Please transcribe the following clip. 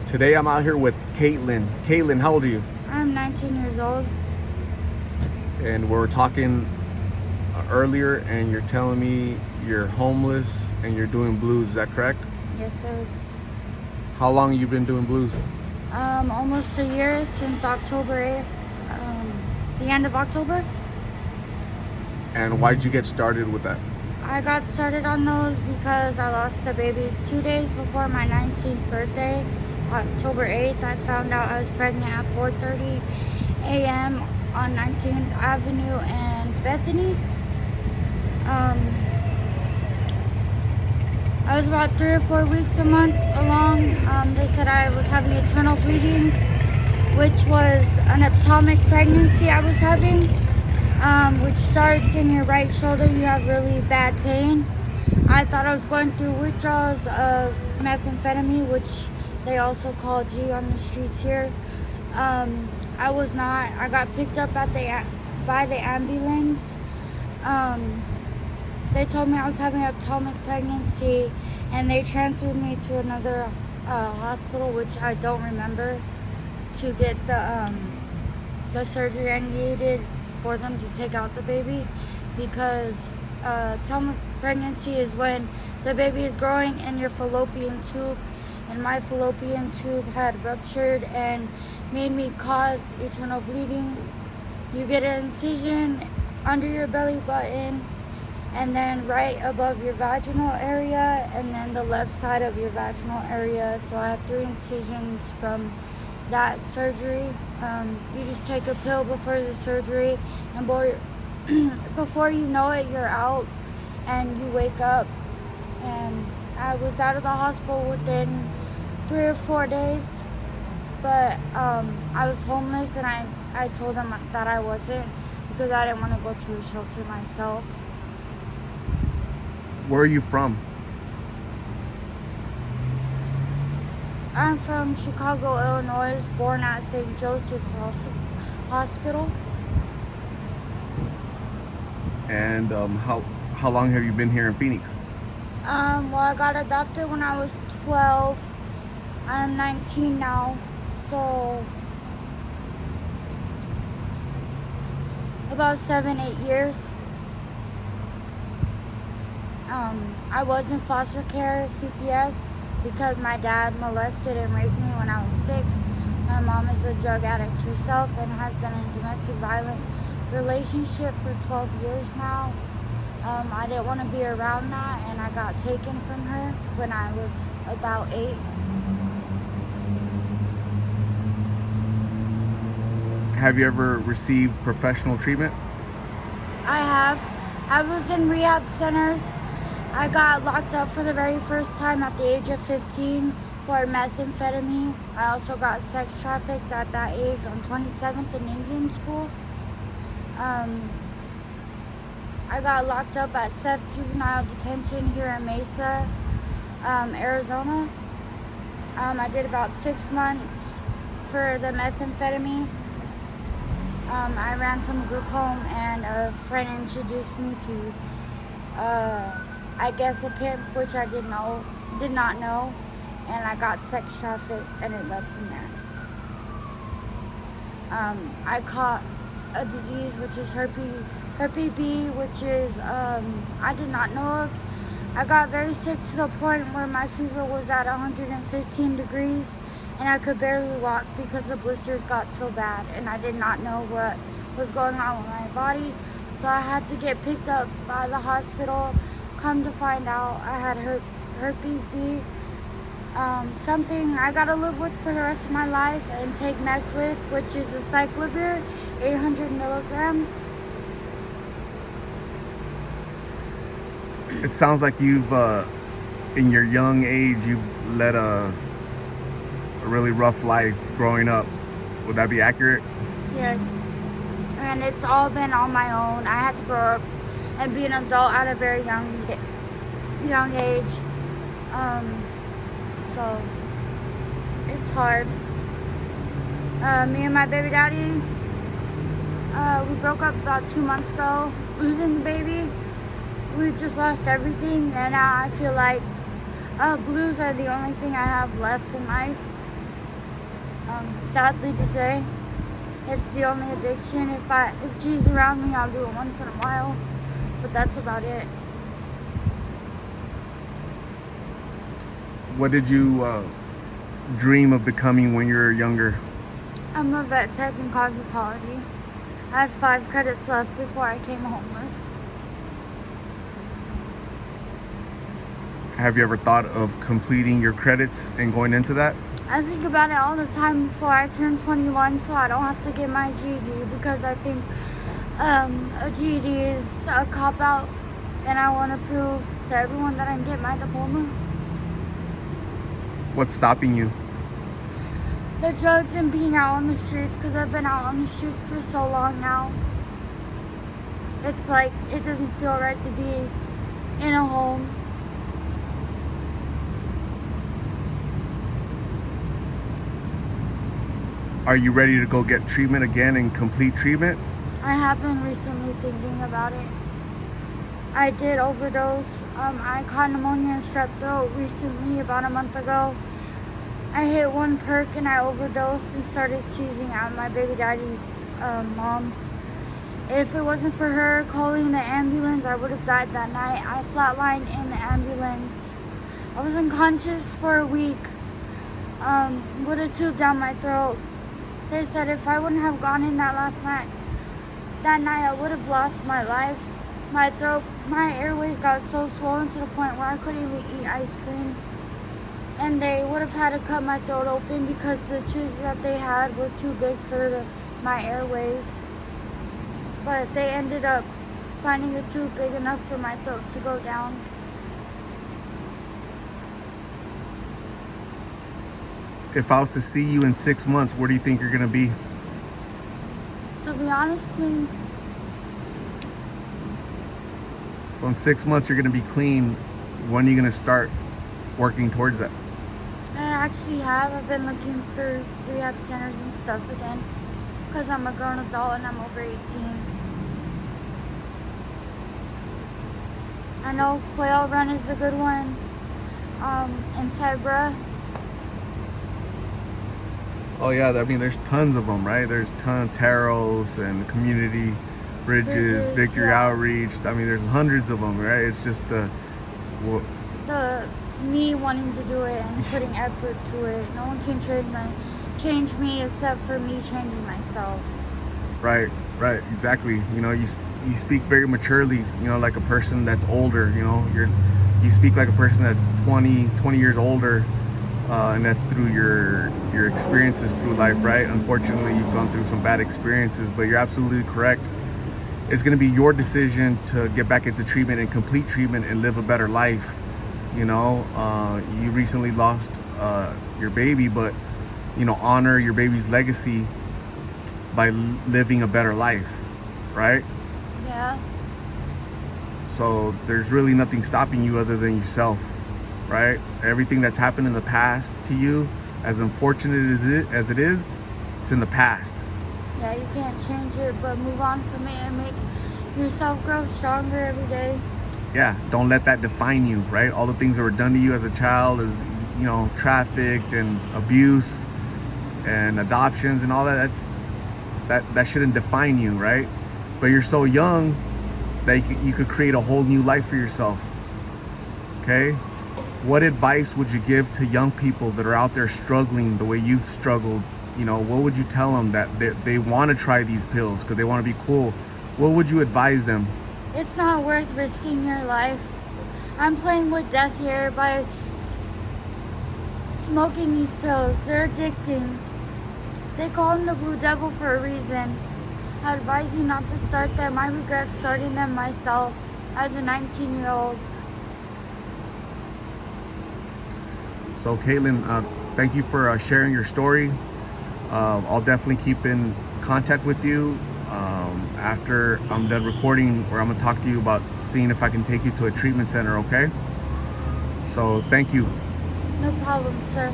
Today I'm out here with Caitlyne. Caitlyne, how old are you? I'm 19 years old. And we were talking earlier, and you're telling me you're homeless and you're doing blues. Is that correct? Yes, sir. How long have you been doing blues? Almost a year, since October 8th, the end of October. And why did you get started with that? I got started on those because I lost a baby 2 days before my 19th birthday. October 8th, I found out I was pregnant at 4:30 a.m. on 19th Avenue and Bethany. I was about 3 or 4 weeks a month along. They said I was having internal bleeding, which was an ectopic pregnancy I was having, which starts in your right shoulder. You have really bad pain. I thought I was going through withdrawals of methamphetamine, which they also call G on the streets here. I was not. I got picked up by the ambulance. They told me I was having an ectopic pregnancy, and they transferred me to another hospital, which I don't remember, to get the surgery I needed for them to take out the baby, because ectopic pregnancy is when the baby is growing in your fallopian tube, and my fallopian tube had ruptured and made me cause internal bleeding. You get an incision under your belly button, and then right above your vaginal area, and then the left side of your vaginal area. So I have 3 incisions from that surgery. You just take a pill before the surgery, and before you know it, you're out and you wake up. And I was out of the hospital within 3 or 4 days, but I was homeless, and I told them that I wasn't, because I didn't want to go to a shelter myself. Where are you from? I'm from Chicago, Illinois, born at St. Joseph's Hospital. And how long have you been here in Phoenix? Well, I got adopted when I was 12. I'm 19 now, so about 7-8 years. I was in foster care, CPS, because my dad molested and raped me when I was 6. My mom is a drug addict herself and has been in a domestic violent relationship for 12 years now. I didn't want to be around that, and I got taken from her when I was about 8. Have you ever received professional treatment? I have. I was in rehab centers. I got locked up for the very first time at the age of 15 for methamphetamine. I also got sex trafficked at that age on 27th and Indian School. I got locked up at Seth Juvenile Detention here in Mesa, Arizona. I did about 6 months for the methamphetamine. I ran from a group home, and a friend introduced me to, I guess, a pimp, which I did not know, and I got sex trafficked, and it led from there. I caught a disease which is herpes B, which is I did not know of. I got very sick to the point where my fever was at 115 degrees, and I could barely walk because the blisters got so bad, and I did not know what was going on with my body. So I had to get picked up by the hospital. Come to find out, I had herpes B, something I gotta live with for the rest of my life and take meds with, which is a cyclovir, 800 milligrams. It sounds like you've, in your young age, you've led a really rough life growing up. Would that be accurate? Yes, and it's all been on my own. I had to grow up and be an adult at a very young age. So it's hard. Me and my baby daddy, we broke up about 2 months ago. Losing the baby, we just lost everything, and now I feel like blues are the only thing I have left in life. Sadly to say, it's the only addiction. If G's around me, I'll do it once in a while, but that's about it. What did you dream of becoming when you were younger? I'm a vet tech in cosmetology. I had 5 credits left before I came homeless. Have you ever thought of completing your credits and going into that? I think about it all the time before I turn 21, so I don't have to get my GED, because I think a GED is a cop-out, and I want to prove to everyone that I can get my diploma. What's stopping you? The drugs and being out on the streets, because I've been out on the streets for so long now. It's like, it doesn't feel right to be in a home. Are you ready to go get treatment again and complete treatment? I have been recently thinking about it. I did overdose. I caught pneumonia and strep throat recently, about a month ago. I hit one perk and I overdosed and started seizing out my baby daddy's mom's. If it wasn't for her calling the ambulance, I would have died that night. I flatlined in the ambulance. I was unconscious for a week with a tube down my throat. They said if I wouldn't have gone in that night I would have lost my life. My throat, my airways got so swollen to the point where I couldn't even eat ice cream. And they would have had to cut my throat open because the tubes that they had were too big for my airways. But they ended up finding a tube big enough for my throat to go down. If I was to see you in 6 months, where do you think you're gonna be? To be honest, clean. So in 6 months, you're gonna be clean. When are you gonna start working towards that? I actually have. I've been looking for rehab centers and stuff again, because I'm a grown adult and I'm over 18. I know Quail Run is a good one in Cyber. Oh yeah, I mean, there's tons of them, right? There's tons of taros and community bridges, Victory yeah. Outreach. I mean, there's hundreds of them, right? It's just Me wanting to do it and putting effort to it. No one can change me except for me changing myself. Right, exactly. You know, you speak very maturely. You know, like a person that's older. You know, you speak like a person that's 20 years older. And that's through your experiences through life, right? Unfortunately, you've gone through some bad experiences, but you're absolutely correct. It's going to be your decision to get back into treatment and complete treatment and live a better life. You know, you recently lost your baby, but, you know, honor your baby's legacy by living a better life, right? Yeah. So there's really nothing stopping you other than yourself. Right? Everything that's happened in the past to you, as unfortunate as it is, it's in the past. Yeah, you can't change it, but move on from it and make yourself grow stronger every day. Yeah, don't let that define you, right? All the things that were done to you as a child, is, you know, trafficked and abuse and adoptions and all that shouldn't define you, right? But you're so young that you could create a whole new life for yourself. Okay? What advice would you give to young people that are out there struggling the way you've struggled? You know, what would you tell them that they want to try these pills because they want to be cool? What would you advise them? It's not worth risking your life. I'm playing with death here by smoking these pills. They're addicting. They call them the Blue Devil for a reason. I advise you not to start them. I regret starting them myself as a 19-year-old. So Caitlyne, thank you for sharing your story. I'll definitely keep in contact with you after I'm done recording, or I'm gonna talk to you about seeing if I can take you to a treatment center, okay? So thank you. No problem, sir.